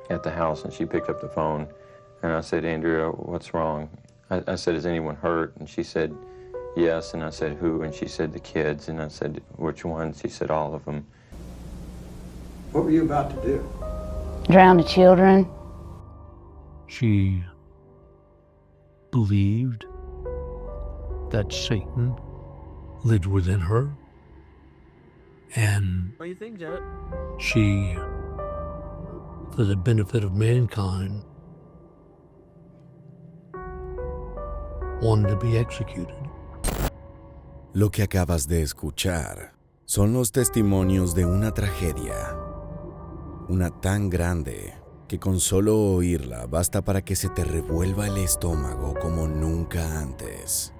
at the house, and she picked up the phone, and I said, Andrea, what's wrong? I said, is anyone hurt? And she said, yes. And I said, who? And she said, the kids. And I said, which ones? She said, all of them. What were you about to do? Drown the children. She believed that Satan lived within her, and What do you think, Janet? she, for the benefit of mankind, wanted to be executed. Lo que acabas de escuchar son los testimonios de una tragedia, una tan grande que con solo oírla basta para que se te revuelva el estómago como nunca antes.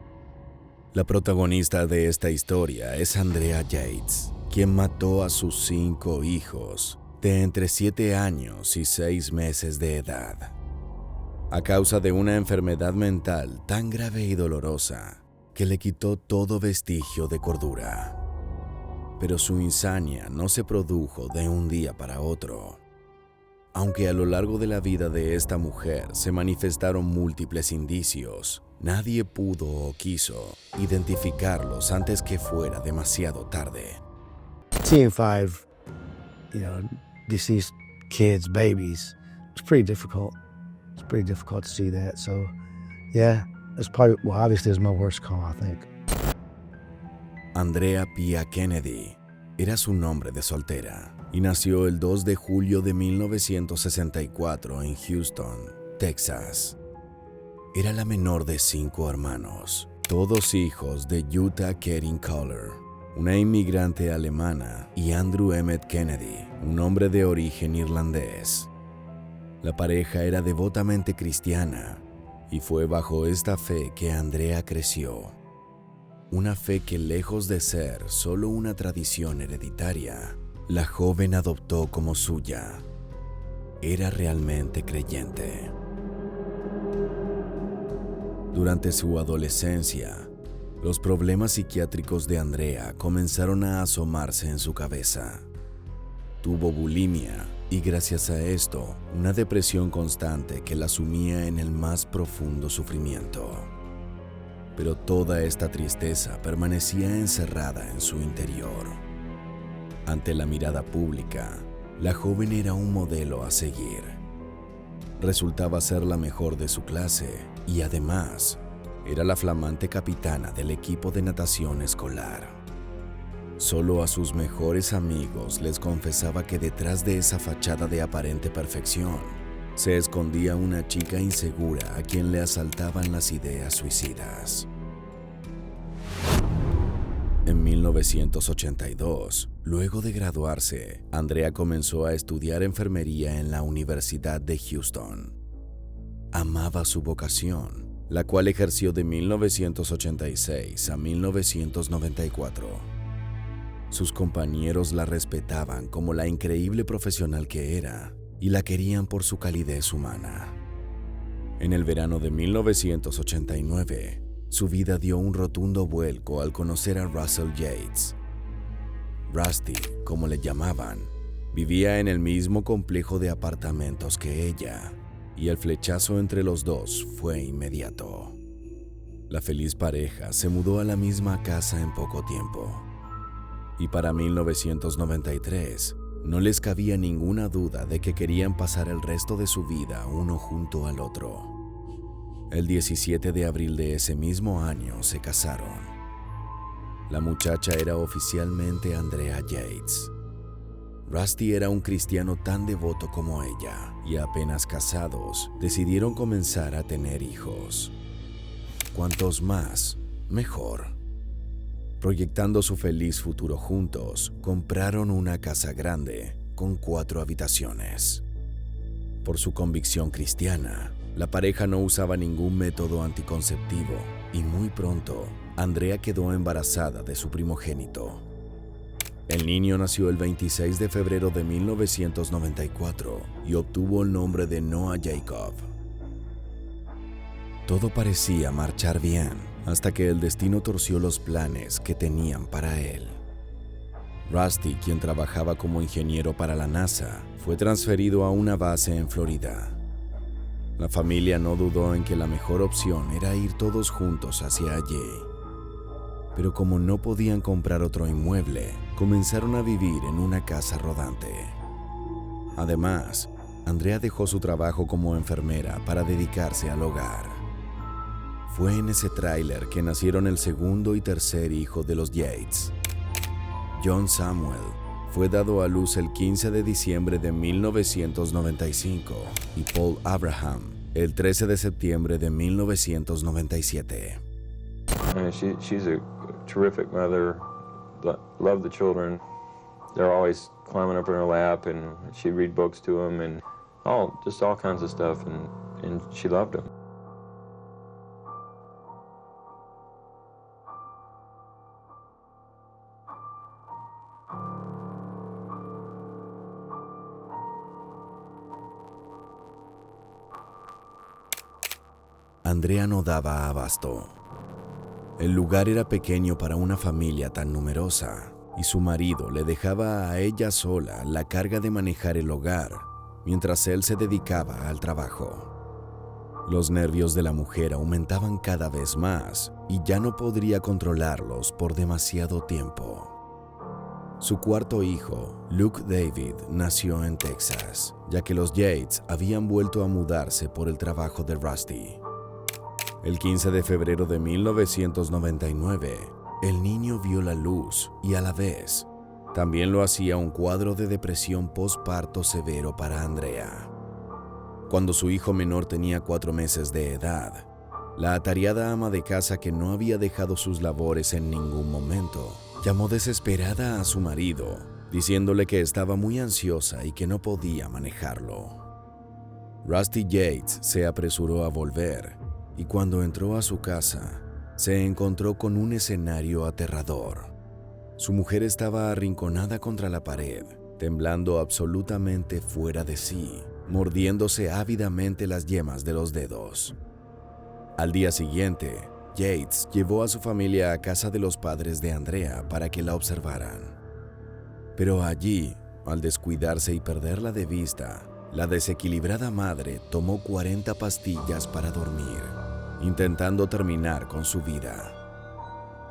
La protagonista de esta historia es Andrea Yates, quien mató a sus 5 hijos de entre 7 años y 6 meses de edad, a causa de una enfermedad mental tan grave y dolorosa que le quitó todo vestigio de cordura. Pero su insania no se produjo de un día para otro. Aunque a lo largo de la vida de esta mujer se manifestaron múltiples indicios, nadie pudo o quiso identificarlos antes que fuera demasiado tarde. Seeing 5, deceased kids, babies, it's pretty difficult. It's pretty difficult to see that. So, yeah, it's probably, obviously it's my worst call, I think. Andrea Pia Kennedy era su nombre de soltera y nació el 2 de julio de 1964 en Houston, Texas. Era la menor de 5 hermanos, todos hijos de Utah Kerin Kohler, una inmigrante alemana, y Andrew Emmett Kennedy, un hombre de origen irlandés. La pareja era devotamente cristiana y fue bajo esta fe que Andrea creció. Una fe que, lejos de ser solo una tradición hereditaria, la joven adoptó como suya. Era realmente creyente. Durante su adolescencia, los problemas psiquiátricos de Andrea comenzaron a asomarse en su cabeza. Tuvo bulimia y, gracias a esto, una depresión constante que la sumía en el más profundo sufrimiento. Pero toda esta tristeza permanecía encerrada en su interior. Ante la mirada pública, la joven era un modelo a seguir. Resultaba ser la mejor de su clase y, además, era la flamante capitana del equipo de natación escolar. Solo a sus mejores amigos les confesaba que detrás de esa fachada de aparente perfección se escondía una chica insegura a quien le asaltaban las ideas suicidas. En 1982, luego de graduarse, Andrea comenzó a estudiar enfermería en la Universidad de Houston. Amaba su vocación, la cual ejerció de 1986 a 1994. Sus compañeros la respetaban como la increíble profesional que era y la querían por su calidez humana. En el verano de 1989, su vida dio un rotundo vuelco al conocer a Russell Yates. Rusty, como le llamaban, vivía en el mismo complejo de apartamentos que ella, y el flechazo entre los dos fue inmediato. La feliz pareja se mudó a la misma casa en poco tiempo, y para 1993 no les cabía ninguna duda de que querían pasar el resto de su vida uno junto al otro. El 17 de abril de ese mismo año se casaron. La muchacha era oficialmente Andrea Yates. Rusty era un cristiano tan devoto como ella, y apenas casados, decidieron comenzar a tener hijos. Cuantos más, mejor. Proyectando su feliz futuro juntos, compraron una casa grande con 4 habitaciones. Por su convicción cristiana, la pareja no usaba ningún método anticonceptivo y muy pronto, Andrea quedó embarazada de su primogénito. El niño nació el 26 de febrero de 1994 y obtuvo el nombre de Noah Jacob. Todo parecía marchar bien hasta que el destino torció los planes que tenían para él. Rusty, quien trabajaba como ingeniero para la NASA, fue transferido a una base en Florida. La familia no dudó en que la mejor opción era ir todos juntos hacia allí. Pero como no podían comprar otro inmueble, comenzaron a vivir en una casa rodante. Además, Andrea dejó su trabajo como enfermera para dedicarse al hogar. Fue en ese tráiler que nacieron el segundo y tercer hijo de los Yates. John Samuel fue dado a luz el 15 de diciembre de 1995 y Paul Abraham el 13 de septiembre de 1997. She's a terrific mother, loved the children. They're always climbing up in her lap, and she'd read books to them, and all kinds of stuff, and she loved them. Andrea no daba abasto. El lugar era pequeño para una familia tan numerosa, y su marido le dejaba a ella sola la carga de manejar el hogar, mientras él se dedicaba al trabajo. Los nervios de la mujer aumentaban cada vez más, y ya no podría controlarlos por demasiado tiempo. Su cuarto hijo, Luke David, nació en Texas, ya que los Yates habían vuelto a mudarse por el trabajo de Rusty. El 15 de febrero de 1999, el niño vio la luz y a la vez, también lo hacía un cuadro de depresión postparto severo para Andrea. Cuando su hijo menor tenía 4 meses de edad, la atareada ama de casa, que no había dejado sus labores en ningún momento, llamó desesperada a su marido, diciéndole que estaba muy ansiosa y que no podía manejarlo. Rusty Yates se apresuró a volver, y cuando entró a su casa, se encontró con un escenario aterrador. Su mujer estaba arrinconada contra la pared, temblando absolutamente fuera de sí, mordiéndose ávidamente las yemas de los dedos. Al día siguiente, Yates llevó a su familia a casa de los padres de Andrea para que la observaran. Pero allí, al descuidarse y perderla de vista, la desequilibrada madre tomó 40 pastillas para dormir, intentando terminar con su vida.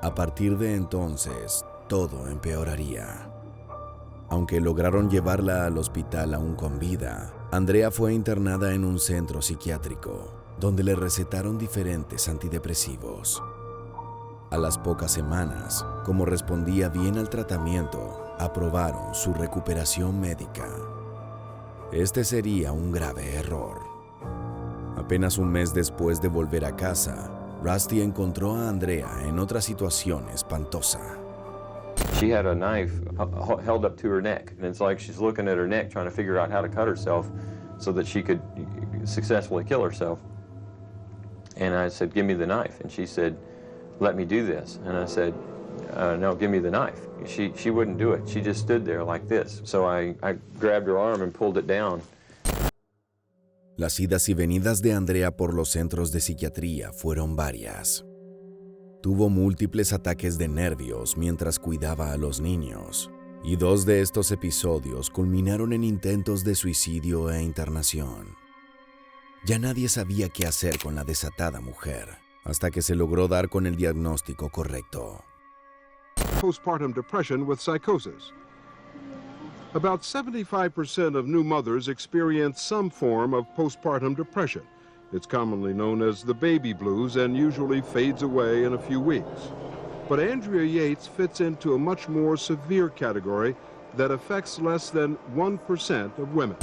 A partir de entonces, todo empeoraría. Aunque lograron llevarla al hospital aún con vida, Andrea fue internada en un centro psiquiátrico, donde le recetaron diferentes antidepresivos. A las pocas semanas, como respondía bien al tratamiento, aprobaron su recuperación médica. Este sería un grave error. Apenas un mes después de volver a casa, Rusty encontró a Andrea en otra situación espantosa. She had a knife held up to her neck, and it's like she's looking at her neck trying to figure out how to cut herself so that she could successfully kill herself. And I said, "Give me the knife." And she said, "Let me do this." And I said, "No, give me the knife." She wouldn't do it. She just stood there like this. So I grabbed her arm and pulled it down. Las idas y venidas de Andrea por los centros de psiquiatría fueron varias. Tuvo múltiples ataques de nervios mientras cuidaba a los niños, y 2 de estos episodios culminaron en intentos de suicidio e internación. Ya nadie sabía qué hacer con la desatada mujer, hasta que se logró dar con el diagnóstico correcto. Postpartum depression with psychosis. About 75% of new mothers experience some form of postpartum depression. It's commonly known as the baby blues and usually fades away in a few weeks. But Andrea Yates fits into a much more severe category that affects less than 1% of women.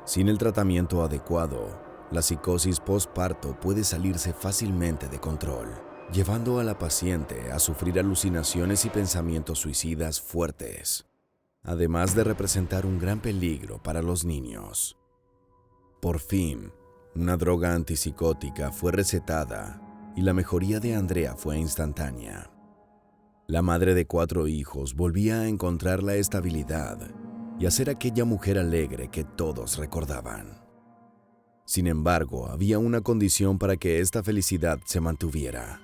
Sin el tratamiento adecuado, la psicosis postparto puede salirse fácilmente de control, llevando a la paciente a sufrir alucinaciones y pensamientos suicidas fuertes, además de representar un gran peligro para los niños. Por fin, una droga antipsicótica fue recetada y la mejoría de Andrea fue instantánea. La madre de 4 hijos volvía a encontrar la estabilidad y a ser aquella mujer alegre que todos recordaban. Sin embargo, había una condición para que esta felicidad se mantuviera.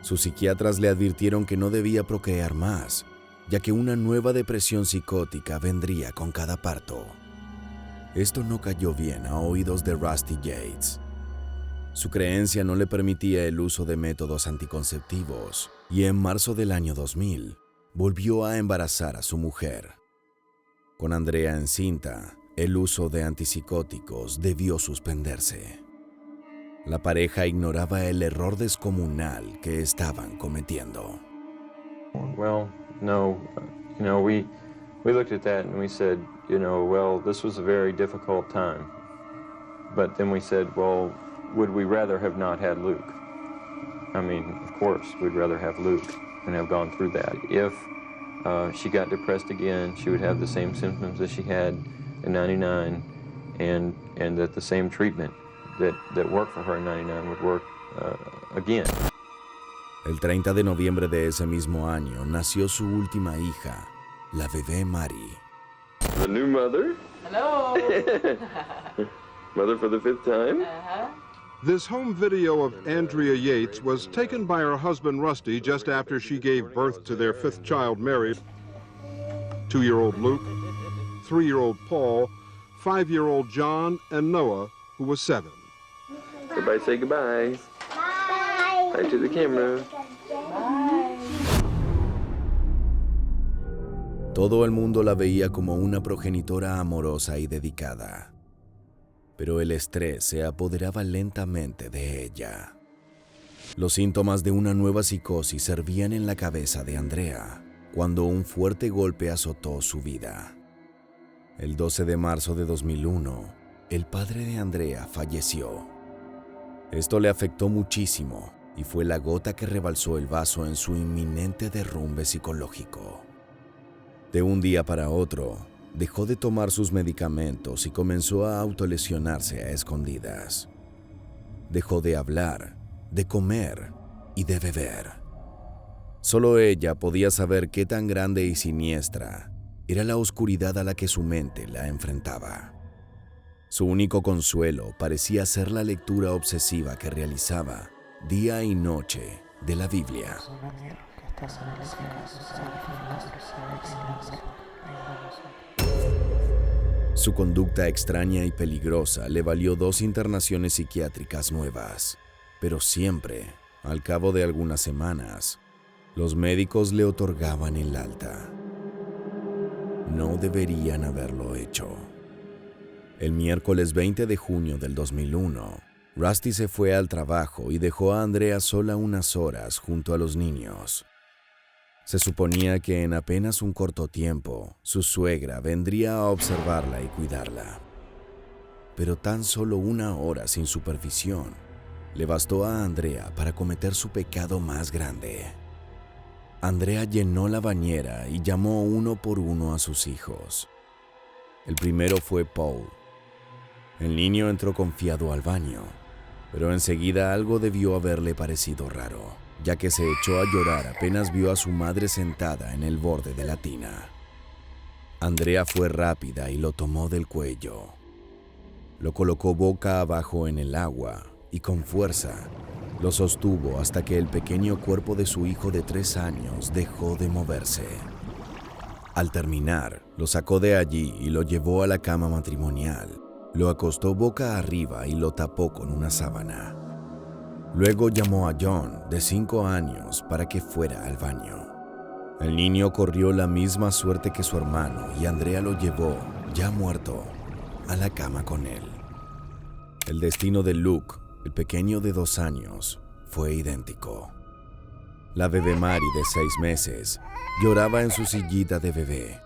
Sus psiquiatras le advirtieron que no debía procrear más, ya que una nueva depresión psicótica vendría con cada parto. Esto no cayó bien a oídos de Rusty Yates. Su creencia no le permitía el uso de métodos anticonceptivos y en marzo del año 2000 volvió a embarazar a su mujer. Con Andrea encinta, el uso de antipsicóticos debió suspenderse. La pareja ignoraba el error descomunal que estaban cometiendo. Well, no, we looked at that and we said, well, this was a very difficult time. But then we said, well, would we rather have not had Luke? I mean, of course, we'd rather have Luke and have gone through that. If she got depressed again, she would have the same symptoms that she had in 99, and that the same treatment that worked for her in 99 would work again. El 30 de noviembre de ese mismo año nació su última hija, la bebé Mari. The new mother? Hello. Mother for the 5th time? This home video of Andrea Yates was taken by her husband Rusty just after she gave birth to their 5th child, Mary. 2-year-old Luke, 3-year-old Paul, 5-year-old John, and Noah, who was 7. Everybody say goodbye. Bye. Back to the camera. Todo el mundo la veía como una progenitora amorosa y dedicada. Pero el estrés se apoderaba lentamente de ella. Los síntomas de una nueva psicosis servían en la cabeza de Andrea cuando un fuerte golpe azotó su vida. El 12 de marzo de 2001, el padre de Andrea falleció. Esto le afectó muchísimo y fue la gota que rebalsó el vaso en su inminente derrumbe psicológico. De un día para otro, dejó de tomar sus medicamentos y comenzó a autolesionarse a escondidas. Dejó de hablar, de comer y de beber. Solo ella podía saber qué tan grande y siniestra era la oscuridad a la que su mente la enfrentaba. Su único consuelo parecía ser la lectura obsesiva que realizaba día y noche de la Biblia. Su conducta extraña y peligrosa le valió 2 internaciones psiquiátricas nuevas, pero siempre, al cabo de algunas semanas, los médicos le otorgaban el alta. No deberían haberlo hecho. El miércoles 20 de junio del 2001, Rusty se fue al trabajo y dejó a Andrea sola unas horas junto a los niños. Se suponía que en apenas un corto tiempo, su suegra vendría a observarla y cuidarla. Pero tan solo 1 hora sin supervisión le bastó a Andrea para cometer su pecado más grande. Andrea llenó la bañera y llamó uno por uno a sus hijos. El primero fue Paul. El niño entró confiado al baño, pero enseguida algo debió haberle parecido raro, ya que se echó a llorar apenas vio a su madre sentada en el borde de la tina. Andrea fue rápida y lo tomó del cuello. Lo colocó boca abajo en el agua y con fuerza lo sostuvo hasta que el pequeño cuerpo de su hijo de 3 años dejó de moverse. Al terminar, lo sacó de allí y lo llevó a la cama matrimonial. Lo acostó boca arriba y lo tapó con una sábana. Luego llamó a John, de 5 años, para que fuera al baño. El niño corrió la misma suerte que su hermano y Andrea lo llevó, ya muerto, a la cama con él. El destino de Luke, el pequeño de 2 años, fue idéntico. La bebé Mari, de 6 meses, lloraba en su sillita de bebé.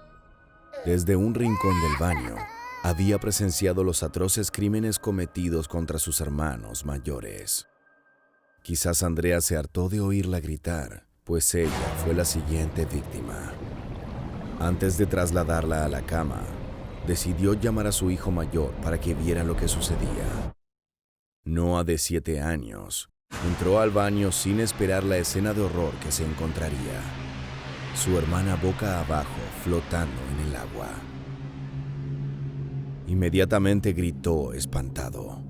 Desde un rincón del baño, había presenciado los atroces crímenes cometidos contra sus hermanos mayores. Quizás Andrea se hartó de oírla gritar, pues ella fue la siguiente víctima. Antes de trasladarla a la cama, decidió llamar a su hijo mayor para que viera lo que sucedía. Noah, de 7 años, entró al baño sin esperar la escena de horror que se encontraría. Su hermana boca abajo, flotando en el agua. Inmediatamente gritó espantado.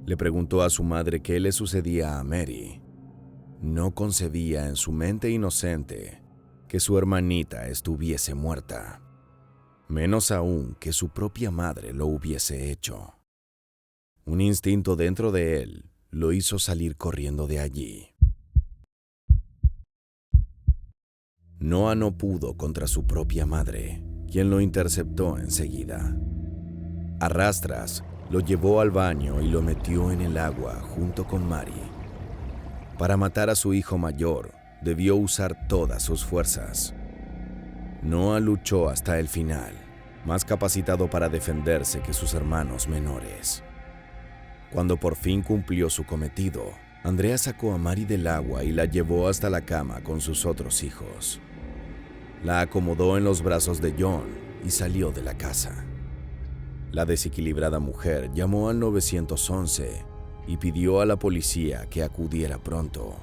Le preguntó a su madre qué le sucedía a Mary. No concebía en su mente inocente que su hermanita estuviese muerta, menos aún que su propia madre lo hubiese hecho. Un instinto dentro de él lo hizo salir corriendo de allí. Noah no pudo contra su propia madre, quien lo interceptó enseguida. A rastras, lo llevó al baño y lo metió en el agua junto con Mary. Para matar a su hijo mayor, debió usar todas sus fuerzas. Noah luchó hasta el final, más capacitado para defenderse que sus hermanos menores. Cuando por fin cumplió su cometido, Andrea sacó a Mary del agua y la llevó hasta la cama con sus otros hijos. La acomodó en los brazos de John y salió de la casa. La desequilibrada mujer llamó al 911 y pidió a la policía que acudiera pronto.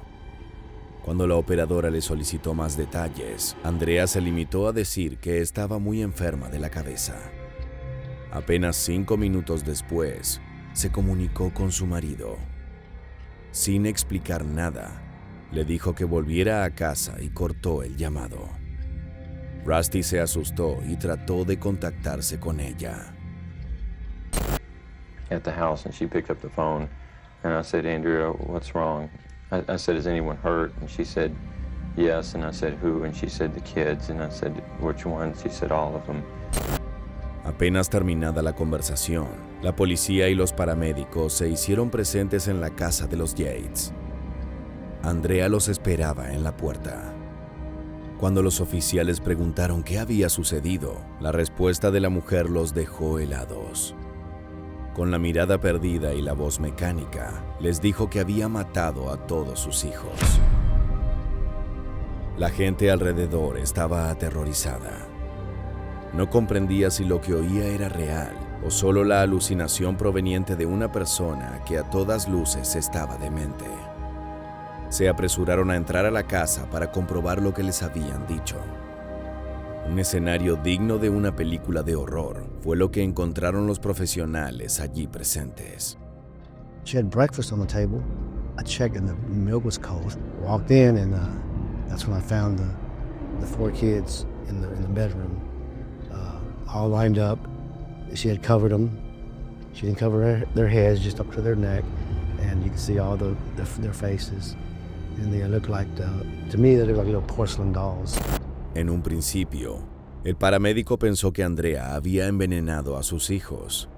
Cuando la operadora le solicitó más detalles, Andrea se limitó a decir que estaba muy enferma de la cabeza. Apenas 5 minutos después, se comunicó con su marido. Sin explicar nada, le dijo que volviera a casa y cortó el llamado. Rusty se asustó y trató de contactarse con ella. At the house, and she picked up the phone, and I said, Andrea, what's wrong? I said, is anyone hurt? And she said, yes, and I said, who? And she said, the kids, and I said, which ones? She said, all of them. Apenas terminada la conversación, la policía y los paramédicos se hicieron presentes en la casa de los Yates. Andrea los esperaba en la puerta. Cuando los oficiales preguntaron qué había sucedido, la respuesta de la mujer los dejó helados. Con la mirada perdida y la voz mecánica, les dijo que había matado a todos sus hijos. La gente alrededor estaba aterrorizada. No comprendía si lo que oía era real o solo la alucinación proveniente de una persona que a todas luces estaba demente. Se apresuraron a entrar a la casa para comprobar lo que les habían dicho. Un escenario digno de una película de horror fue lo que encontraron los profesionales allí presentes. She had breakfast on the table. I checked and the milk was cold. Walked in and that's when I found the 4 kids in the bedroom, all lined up. She had covered them. She didn't cover their heads, just up to their neck, and you can see all their faces. And they looked like, to me, they looked like little porcelain dolls. En un principio, el paramédico pensó que Andrea había envenenado a sus hijos,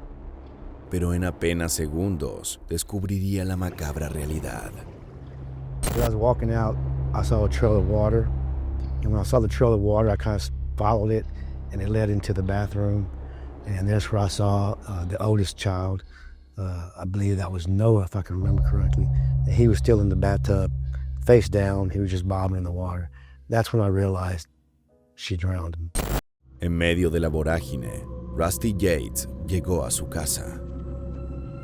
pero en apenas segundos descubriría la macabra realidad. As I was walking out, I saw a trail of water, and when I saw the trail of water, I kind of followed it, and it led into the bathroom, and that's where I saw the oldest child. I believe that was Noah, if I can remember correctly. And he was still in the bathtub, face down. He was just bobbing in the water. That's when I realized she drowned him. En medio de la vorágine, Rusty Yates llegó a su casa.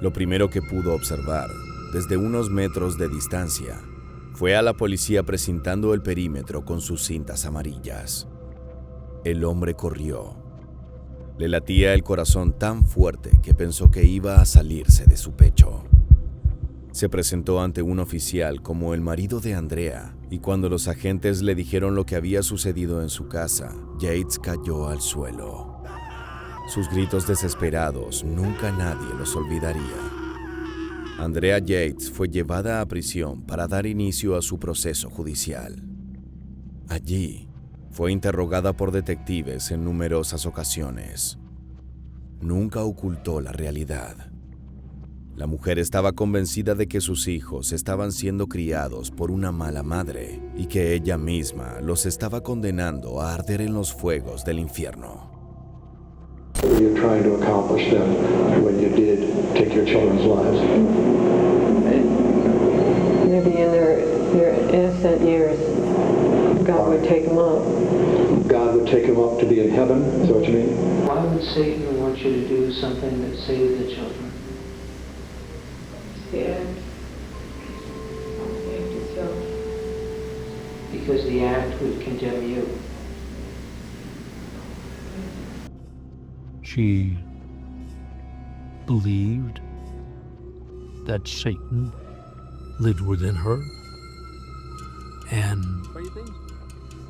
Lo primero que pudo observar, desde unos metros de distancia, fue a la policía precintando el perímetro con sus cintas amarillas. El hombre corrió. Le latía el corazón tan fuerte que pensó que iba a salirse de su pecho. Se presentó ante un oficial como el marido de Andrea, y cuando los agentes le dijeron lo que había sucedido en su casa, Yates cayó al suelo. Sus gritos desesperados nunca nadie los olvidaría. Andrea Yates fue llevada a prisión para dar inicio a su proceso judicial. Allí, fue interrogada por detectives en numerosas ocasiones. Nunca ocultó la realidad. La mujer estaba convencida de que sus hijos estaban siendo criados por una mala madre y que ella misma los estaba condenando a arder en los fuegos del infierno. What were you trying to accomplish then when you did take your children's lives? Maybe in their innocent years, God would take them up. God would take them up to be in heaven? Is that what you mean? Why would Satan want you to do something that saves the children? Yeah. Yourself. Because the act would condemn you. She believed that Satan lived within her, and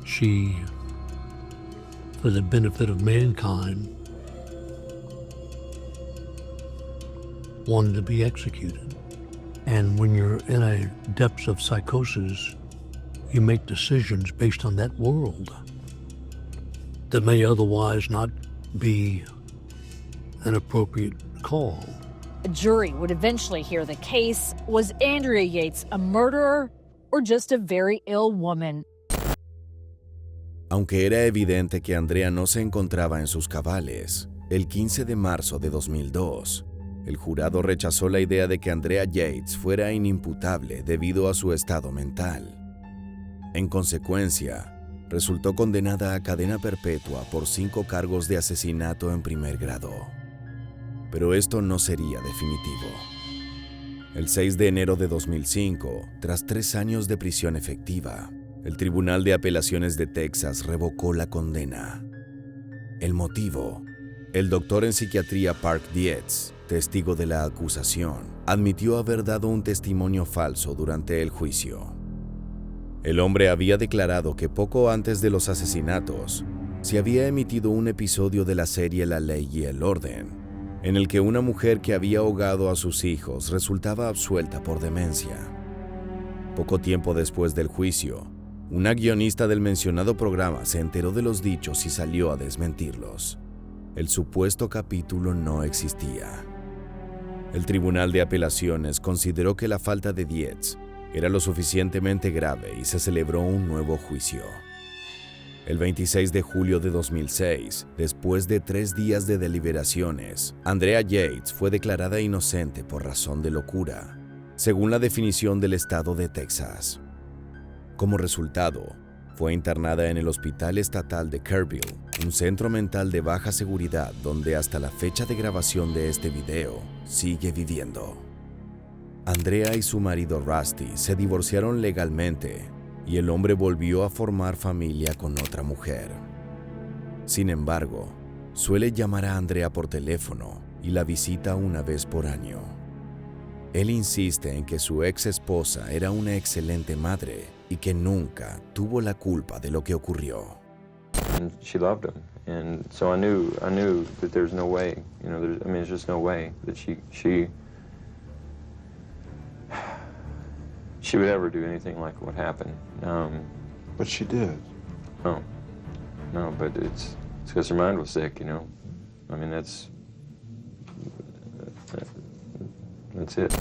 she, for the benefit of mankind, wanted to be executed. And when you're in a depths of psychosis, you make decisions based on that world that may otherwise not be an appropriate call. A jury would eventually hear the case. Was Andrea Yates a murderer or just a very ill woman? Aunque era evidente que Andrea no se encontraba en sus cabales, el 15 de marzo de 2002, el jurado rechazó la idea de que Andrea Yates fuera inimputable debido a su estado mental. En consecuencia, resultó condenada a cadena perpetua por 5 cargos de asesinato en primer grado. Pero esto no sería definitivo. El 6 de enero de 2005, tras 3 años de prisión efectiva, el Tribunal de Apelaciones de Texas revocó la condena. El motivo: el doctor en psiquiatría Park Dietz, testigo de la acusación, admitió haber dado un testimonio falso durante el juicio. El hombre había declarado que poco antes de los asesinatos, se había emitido un episodio de la serie La Ley y el Orden, en el que una mujer que había ahogado a sus hijos resultaba absuelta por demencia. Poco tiempo después del juicio, una guionista del mencionado programa se enteró de los dichos y salió a desmentirlos. El supuesto capítulo no existía. El Tribunal de Apelaciones consideró que la falta de Dietz era lo suficientemente grave y se celebró un nuevo juicio. El 26 de julio de 2006, después de 3 días de deliberaciones, Andrea Yates fue declarada inocente por razón de locura, según la definición del estado de Texas. Como resultado, fue internada en el Hospital Estatal de Kerrville, un centro mental de baja seguridad donde hasta la fecha de grabación de este video sigue viviendo. Andrea y su marido Rusty se divorciaron legalmente y el hombre volvió a formar familia con otra mujer. Sin embargo, suele llamar a Andrea por teléfono y la visita una vez por año. Él insiste en que su ex esposa era una excelente madre y que nunca tuvo la culpa de lo que ocurrió. And she loved him, and so I knew that there's no way, there's just no way that she would ever do anything like what happened. But she did. No, but it's because her mind was sick, I mean, that's it.